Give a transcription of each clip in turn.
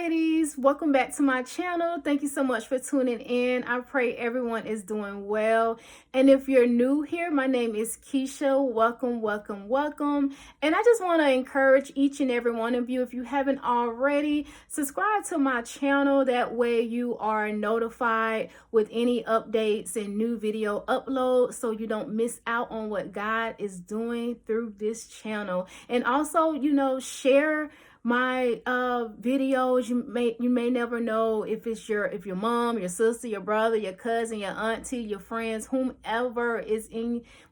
ladies, welcome back to my channel. Thank you so much for tuning in. I pray everyone is doing well. And if you're new here, my name is Keisha. Welcome. And I just want to encourage each and every one of you, if you haven't already, subscribe to my channel. That way you are notified with any updates and new video uploads, so you don't miss out on what God is doing through this channel. And also, share my videos. You may never know if your mom, your sister, your brother, your cousin, your auntie, your friends, whomever is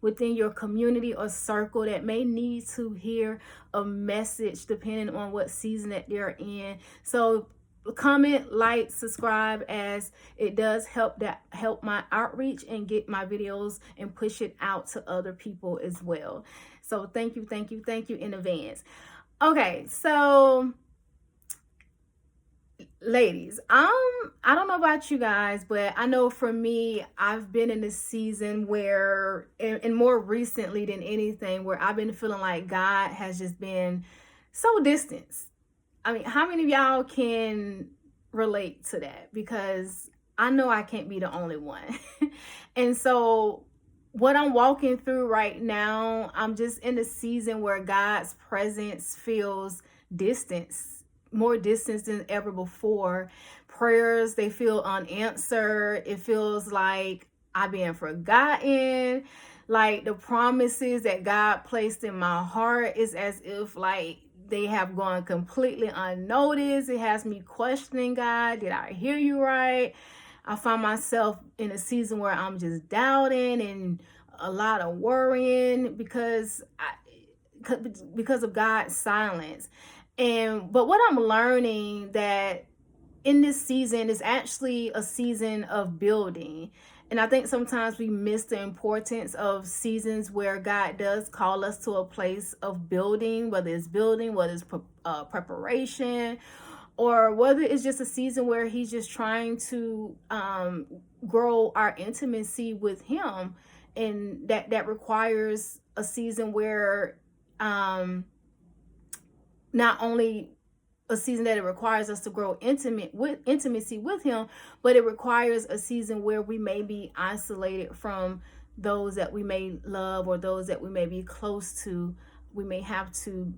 within your community or circle that may need to hear a message depending on what season that they're in. So comment, like, subscribe, as it does help my outreach and get my videos and push it out to other people as well. So thank you in advance. Okay, so ladies, I don't know about you guys, but I know for me, I've been in this season where, and more recently than anything, where I've been feeling like God has just been so distant. I mean, how many of y'all can relate to that? Because I know I can't be the only one. And so what I'm walking through right now, I'm just in a season where God's presence feels distance, more distance than ever before. Prayers, they feel unanswered. It feels like I've been forgotten. Like the promises that God placed in my heart is as if like they have gone completely unnoticed. It has me questioning God. Did I hear you right? I find myself in a season where I'm just doubting and a lot of worrying because of God's silence. But what I'm learning, that in this season is actually a season of building. And I think sometimes we miss the importance of seasons where God does call us to a place of building, whether it's preparation, or whether it's just a season where he's just trying to grow our intimacy with him. And that requires a season where not only a season that it requires us to grow intimacy with him, but it requires a season where we may be isolated from those that we may love or those that we may be close to. We may have to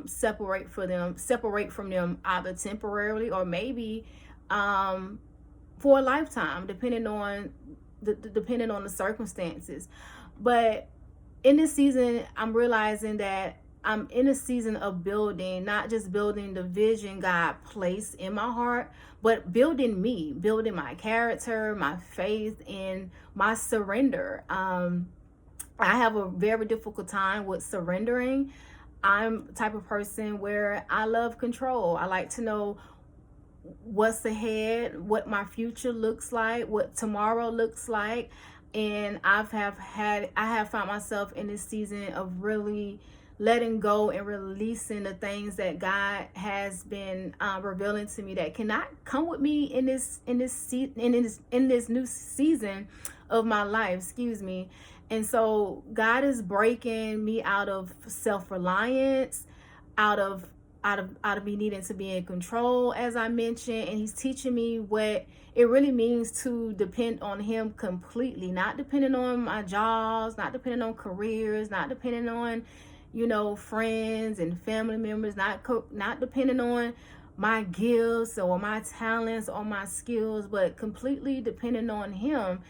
separate from them either temporarily or maybe for a lifetime, depending on the circumstances. But in this season, I'm realizing that I'm in a season of building, not just building the vision God placed in my heart, but building me, building my character, my faith, and my surrender. I have a very difficult time with surrendering. I'm the type of person where I love control. I like to know what's ahead, what my future looks like, what tomorrow looks like. And I have found myself in this season of really letting go and releasing the things that God has been revealing to me that cannot come with me in this new season of my life. And so God is breaking me out of self-reliance, out of me needing to be in control, as I mentioned, and he's teaching me what it really means to depend on him completely, not depending on my jobs, not depending on careers, not depending on friends and family members, not depending on my gifts or my talents or my skills, but completely depending on him.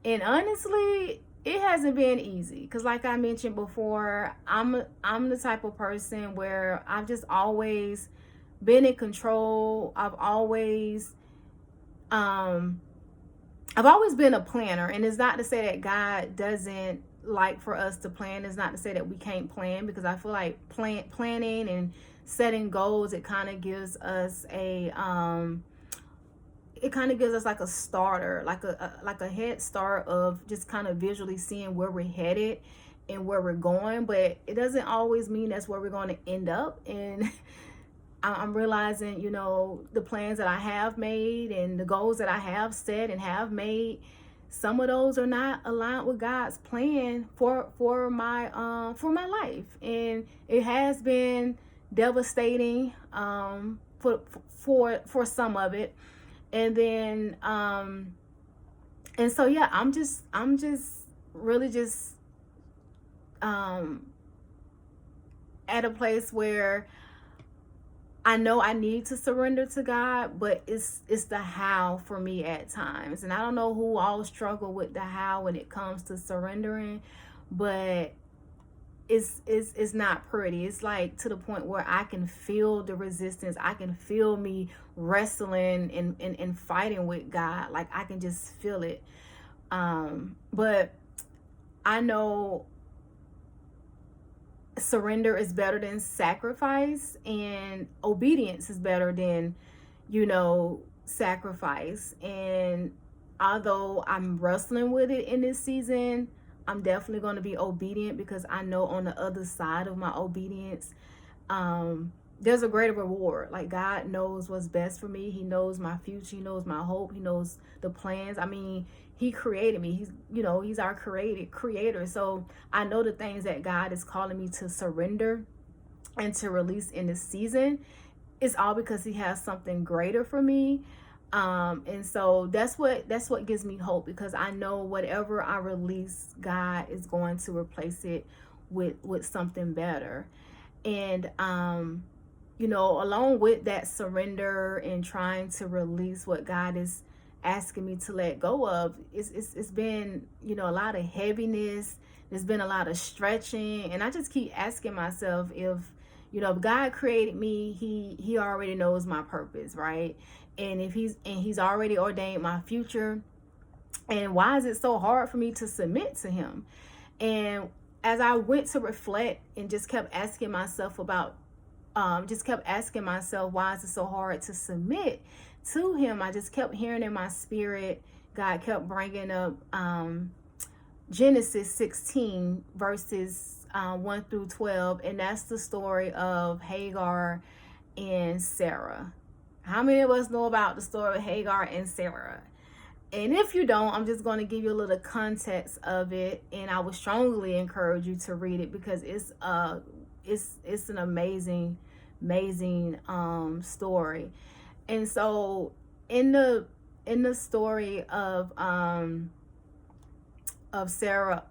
And honestly, it hasn't been easy because, like I mentioned before, I'm the type of person where I've just always been in control. I've always been a planner, and it's not to say that God doesn't like for us to plan. It's not to say that we can't plan, because I feel like planning and setting goals, it kind of gives us like a starter, like a head start of just kind of visually seeing where we're headed and where we're going. But it doesn't always mean that's where we're going to end up. And I'm realizing, the plans that I have made and the goals that I have set and have made, some of those are not aligned with God's plan for my life. And it has been devastating for some of it. And then and so yeah, I'm just really just at a place where I know I need to surrender to God, but it's the how for me at times. And I don't know who all struggle with the how when it comes to surrendering, but it's not pretty. It's like to the point where I can feel the resistance. I can feel me wrestling and fighting with God. Like I can just feel it. But I know surrender is better than sacrifice, and obedience is better than, sacrifice. And although I'm wrestling with it in this season, I'm definitely going to be obedient, because I know on the other side of my obedience, there's a greater reward. Like God knows what's best for me. He knows my future. He knows my hope. He knows the plans. I mean, He created me. He's our creator. So I know the things that God is calling me to surrender and to release in this season. It's all because He has something greater for me. And so that's what gives me hope, because I know whatever I release, God is going to replace it with something better. And along with that surrender and trying to release what God is asking me to let go of, it's been, a lot of heaviness. There's been a lot of stretching, and I just keep asking myself, if God created me, he already knows my purpose, right? And if he's already ordained my future, and why is it so hard for me to submit to Him? And as I went to reflect and just kept asking myself why is it so hard to submit to Him, I just kept hearing in my spirit, God kept bringing up Genesis 16 verses 1 through 12, and that's the story of Hagar and Sarah. How many of us know about the story of Hagar and Sarah? And if you don't, I'm just going to give you a little context of it, and I would strongly encourage you to read it, because it's an amazing story. And so in the story of Sarah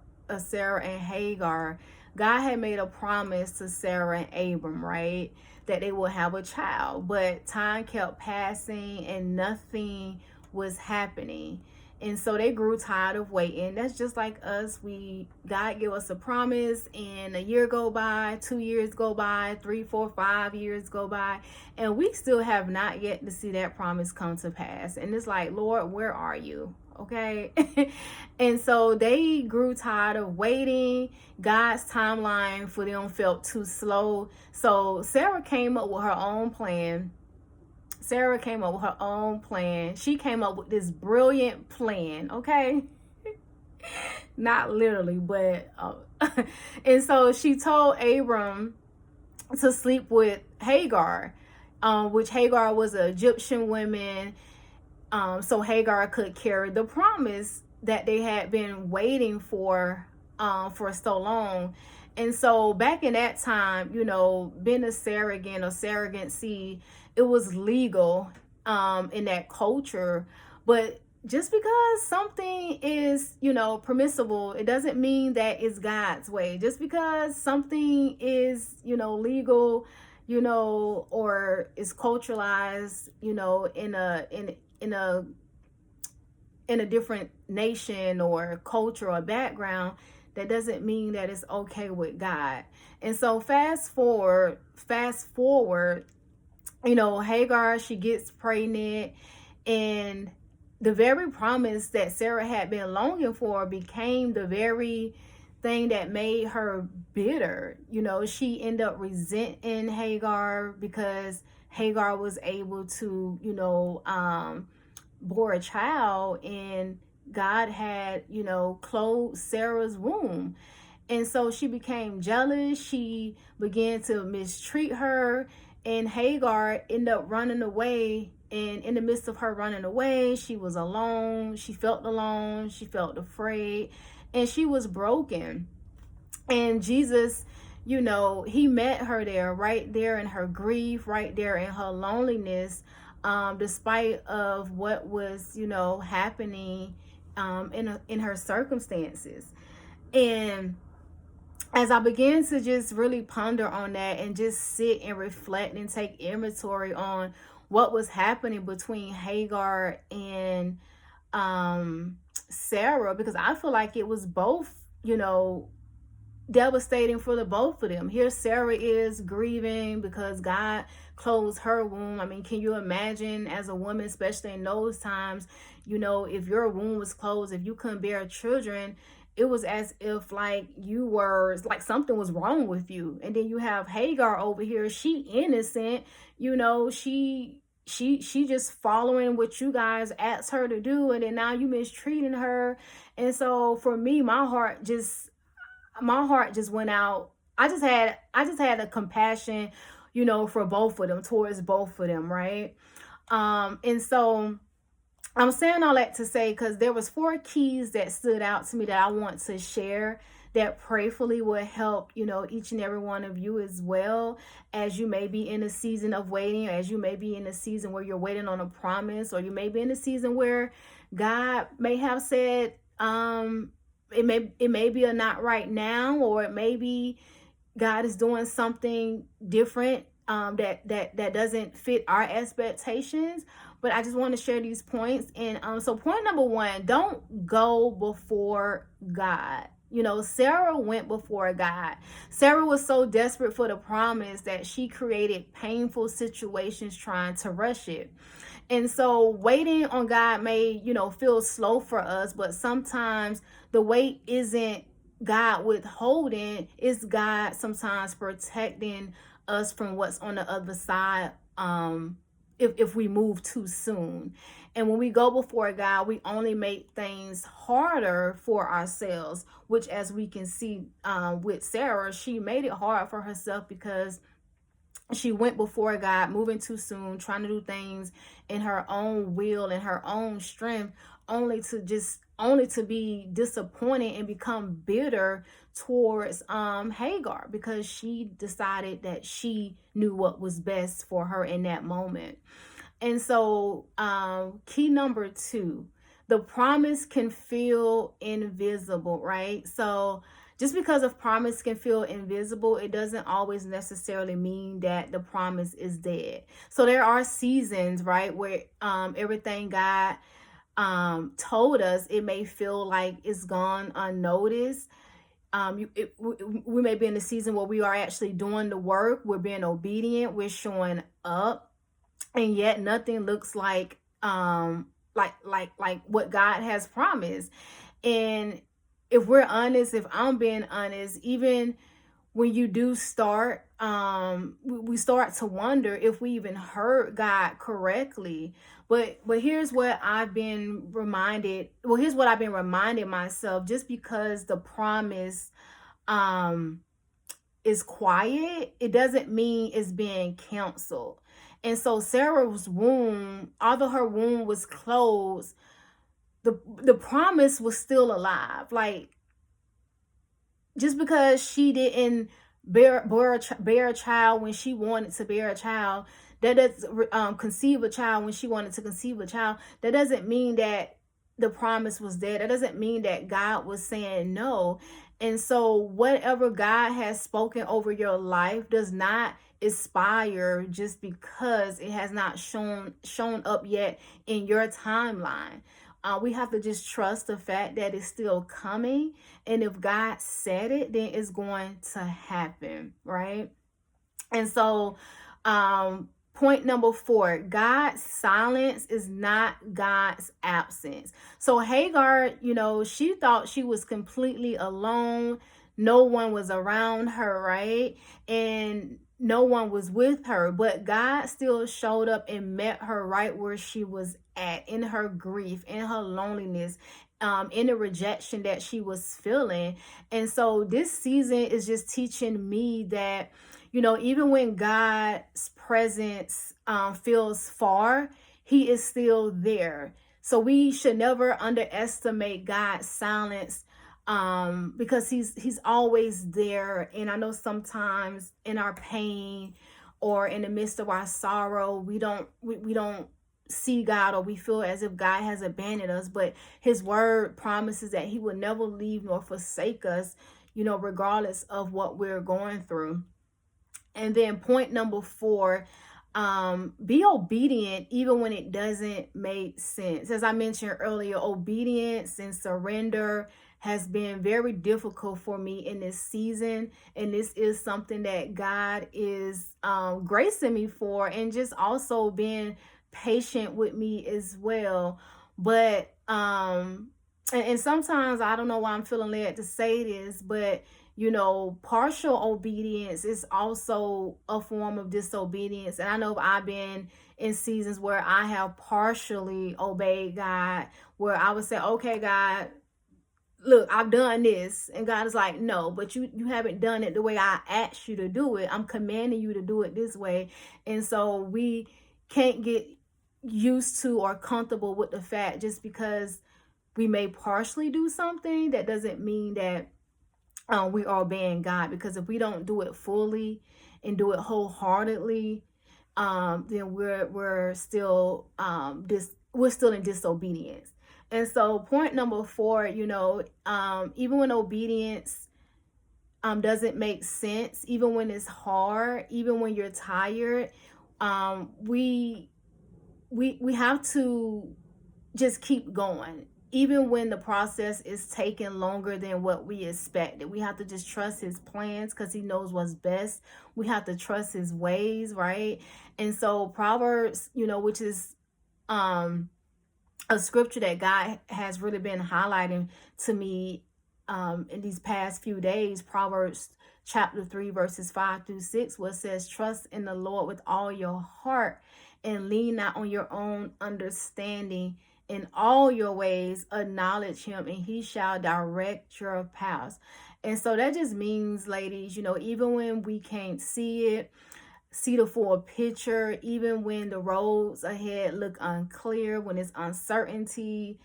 and Hagar, God had made a promise to Sarah and Abram, right, that they will have a child, but time kept passing and nothing was happening. And so they grew tired of waiting. That's just like us. God gave us a promise, and a year go by, 2 years go by, 3, 4, 5 years go by, and we still have not yet to see that promise come to pass. And it's like, Lord, where are you? Okay. And so they grew tired of waiting. God's timeline for them felt too slow. So Sarah came up with her own plan. She came up with this brilliant plan, okay? Not literally, but and so she told Abram to sleep with Hagar, which Hagar was an Egyptian woman, so Hagar could carry the promise that they had been waiting for so long. And so back in that time, being a surrogate or surrogacy, it was legal in that culture. But just because something is, permissible, it doesn't mean that it's God's way. Just because something is, legal, or is culturalized, in a different nation or culture or background, that doesn't mean that it's okay with God. And so fast forward, Hagar, she gets pregnant, and the very promise that Sarah had been longing for became the very thing that made her bitter. She ended up resenting Hagar because Hagar was able to, bore a child, and God had, closed Sarah's womb. And so she became jealous. She began to mistreat her, and Hagar ended up running away. And in the midst of her running away, she was alone. She felt afraid, and she was broken. And Jesus, you know, he met her there, right there in her grief, right there in her loneliness, despite of what was, you know, happening in her circumstances. And as I began to just really ponder on that and just sit and reflect and take inventory on what was happening between Hagar and Sarah, because I feel like it was both, you know, devastating for the both of them. Here Sarah is grieving because God closed her womb. I mean, can you imagine as a woman, especially in those times, you know, if your womb was closed, if you couldn't bear children, it was as if like you were like something was wrong with you. And then you have Hagar over here, she innocent, you know, she just following what you guys asked her to do, and then now you mistreating her. And so for me, my heart just went out. I just had a compassion, you know, for both of them, towards both of them, right? And so I'm saying all that to say, because there was 4 keys that stood out to me that I want to share, that prayerfully will help, you know, each and every one of you, as well as you may be in a season of waiting, or as you may be in a season where you're waiting on a promise, or you may be in a season where God may have said, it may be a not right now, or it may be God is doing something different, that doesn't fit our expectations. But I just want to share these points. And so point number 1, don't go before God. You know, Sarah went before God. Sarah was so desperate for the promise that she created painful situations trying to rush it. And so waiting on God may, you know, feel slow for us, but sometimes the wait isn't God withholding, it's God sometimes protecting us from what's on the other side, if we move too soon. And when we go before God, we only make things harder for ourselves, which, as we can see with Sarah, she made it hard for herself because she went before God, moving too soon, trying to do things in her own will and her own strength, only to be disappointed and become bitter towards Hagar, because she decided that she knew what was best for her in that moment. And so key number 2, the promise can feel invisible, right? So just because a promise can feel invisible, it doesn't always necessarily mean that the promise is dead. So there are seasons, right, where everything God told us, it may feel like it's gone unnoticed. We may be in a season where we are actually doing the work, we're being obedient, we're showing up, and yet nothing looks like what God has promised. And if we're honest, if I'm being honest, even when you do start, we start to wonder if we even heard God correctly. But here's what I've been reminded. Well, here's what I've been reminding myself: just because the promise is quiet, it doesn't mean it's being canceled. And so Sarah's womb, although her womb was closed, the promise was still alive. Like, just because she didn't bear a child when she wanted to bear a child, that doesn't conceive a child when she wanted to conceive a child, that doesn't mean that the promise was dead. That doesn't mean that God was saying no. And so whatever God has spoken over your life does not expire just because it has not shown up yet in your timeline. We have to just trust the fact that it's still coming. And if God said it, then it's going to happen, right? And so point number 4, God's silence is not God's absence. So Hagar, you know, she thought she was completely alone. No one was around her, right? And no one was with her, but God still showed up and met her right where she was at, in her grief, in her loneliness, in the rejection that she was feeling. And so this season is just teaching me that, you know, even when God's presence feels far, he is still there. So we should never underestimate God's silence because he's always there. And I know sometimes in our pain or in the midst of our sorrow, we don't see God, or we feel as if God has abandoned us, but his word promises that he will never leave nor forsake us, regardless of what we're going through. And then point number 4, be obedient even when it doesn't make sense. As I mentioned earlier, obedience and surrender has been very difficult for me in this season. And this is something that God is gracing me for, and just also being patient with me as well. But, and sometimes I don't know why I'm feeling led to say this, but partial obedience is also a form of disobedience. And I know I've been in seasons where I have partially obeyed God, where I would say, okay, God, look, I've done this. And God is like, no, but you haven't done it the way I asked you to do it. I'm commanding you to do it this way. And so we can't get used to or comfortable with the fact just because we may partially do something, that doesn't mean that we are obeying God. Because if we don't do it fully and do it wholeheartedly, then we're still we're still in disobedience. And so point number 4, even when obedience doesn't make sense, even when it's hard, even when you're tired, we have to just keep going. Even when the process is taking longer than what we expected, we have to just trust his plans because he knows what's best. We have to trust his ways, right? And so Proverbs, which is a scripture that God has really been highlighting to me in these past few days, Proverbs chapter 3, verses 5-6, where it says, trust in the Lord with all your heart and lean not on your own understanding. In all your ways, acknowledge him, and he shall direct your paths. And so that just means, ladies, even when we can't see the full picture, even when the roads ahead look unclear, when it's uncertainty,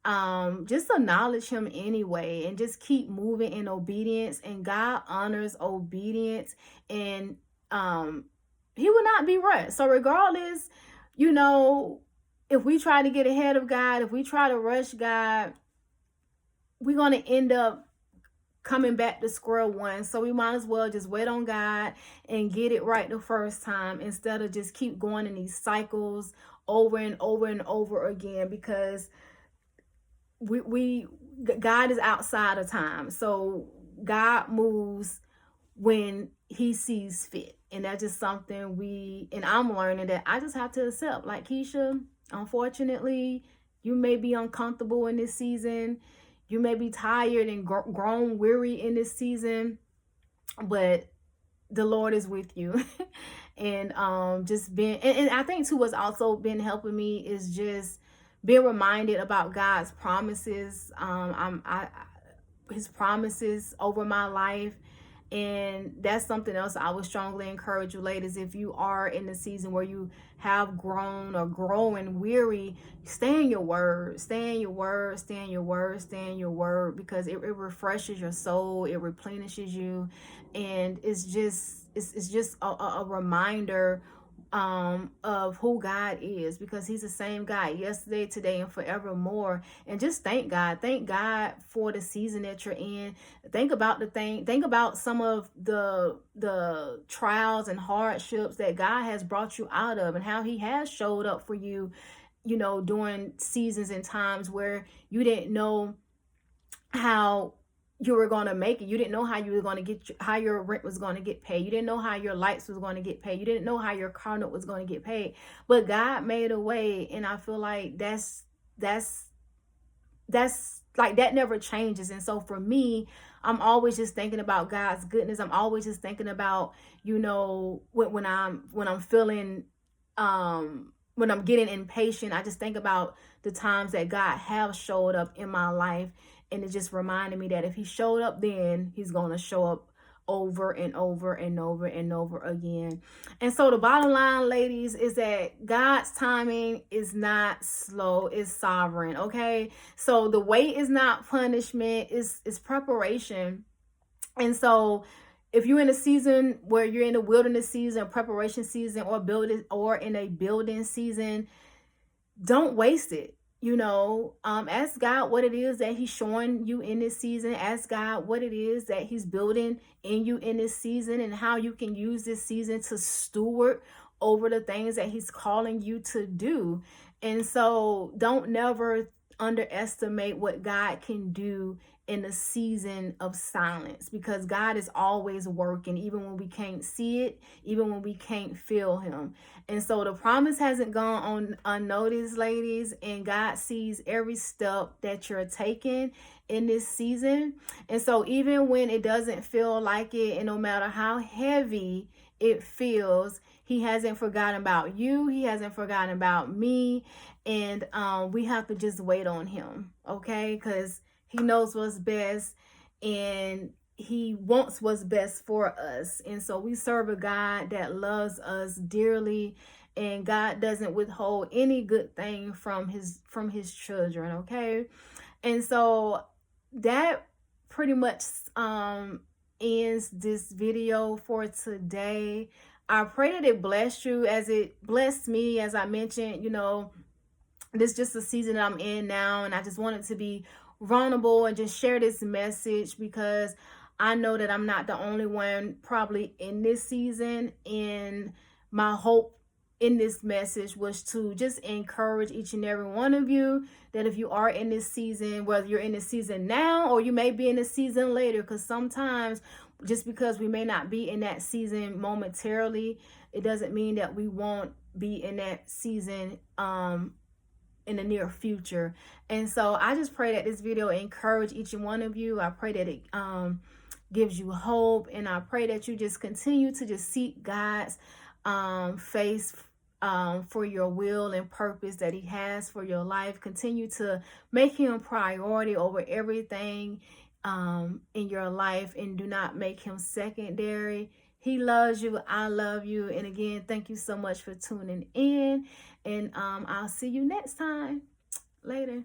just acknowledge him anyway, and just keep moving in obedience. And God honors obedience, and he will not be rushed. So regardless, if we try to get ahead of God, if we try to rush God, we're going to end up coming back to square one. So we might as well just wait on God and get it right the first time, instead of just keep going in these cycles over and over and over again, because God is outside of time. So God moves when he sees fit. And that's just something I'm learning that I just have to accept. Like Keisha, unfortunately, you may be uncomfortable in this season. You may be tired and grown weary in this season, but the Lord is with you. And just being, and I think too, what's also been helping me is just being reminded about God's promises. His promises over my life. And that's something else I would strongly encourage you, ladies. If you are in the season where you have grown or growing weary, stay in your word, stay in your word, stay in your word, stay in your word, because it refreshes your soul, it replenishes you. And it's just a reminder of who God is, because he's the same God yesterday, today, and forevermore. And just thank God for the season that you're in. Think about some of the trials and hardships that God has brought you out of, and how he has showed up for you, during seasons and times where you didn't know how you were going to make it. You didn't know how you were going to how your rent was going to get paid. You didn't know how your lights was going to get paid. You didn't know how your car note was going to get paid, but God made a way. And I feel like that's like, that never changes. And so for me, I'm always just thinking about God's goodness. I'm always just thinking about, when I'm feeling, when I'm getting impatient, I just think about the times that God has showed up in my life. And it just reminded me that if he showed up then, he's going to show up over and over and over and over again. And so the bottom line, ladies, is that God's timing is not slow, it's sovereign. Okay. So the wait is not punishment, it's preparation. And so if you're in a season where you're in a wilderness season, preparation season, or building, or in a building season, don't waste it. Ask God what it is that he's showing you in this season. Ask God what it is that he's building in you in this season, and how you can use this season to steward over the things that he's calling you to do. And so don't never underestimate what God can do in a season of silence, because God is always working, even when we can't see it, even when we can't feel him. And so the promise hasn't gone on unnoticed, ladies, and God sees every step that you're taking in this season. And so even when it doesn't feel like it, and no matter how heavy it feels, he hasn't forgotten about you. He hasn't forgotten about me. And we have to just wait on him, okay? Because he knows what's best, and he wants what's best for us. And so we serve a God that loves us dearly, and God doesn't withhold any good thing from his children, okay? And so that pretty much ends this video for today. I pray that it blessed you as it blessed me. As I mentioned, this is just the season that I'm in now, and I just wanted to be vulnerable and just share this message, because I know that I'm not the only one probably in this season. And my hope in this message was to just encourage each and every one of you that if you are in this season, whether you're in this season now or you may be in this season later, because sometimes just because we may not be in that season momentarily, it doesn't mean that we won't be in that season in the near future. And so I just pray that this video encourage each and one of you. I pray that it gives you hope, and I pray that you just continue to just seek God's face for your will and purpose that he has for your life. Continue to make him priority over everything in your life, and do not make him secondary. He loves you. I love you. And again, thank you so much for tuning in. And I'll see you next time. Later.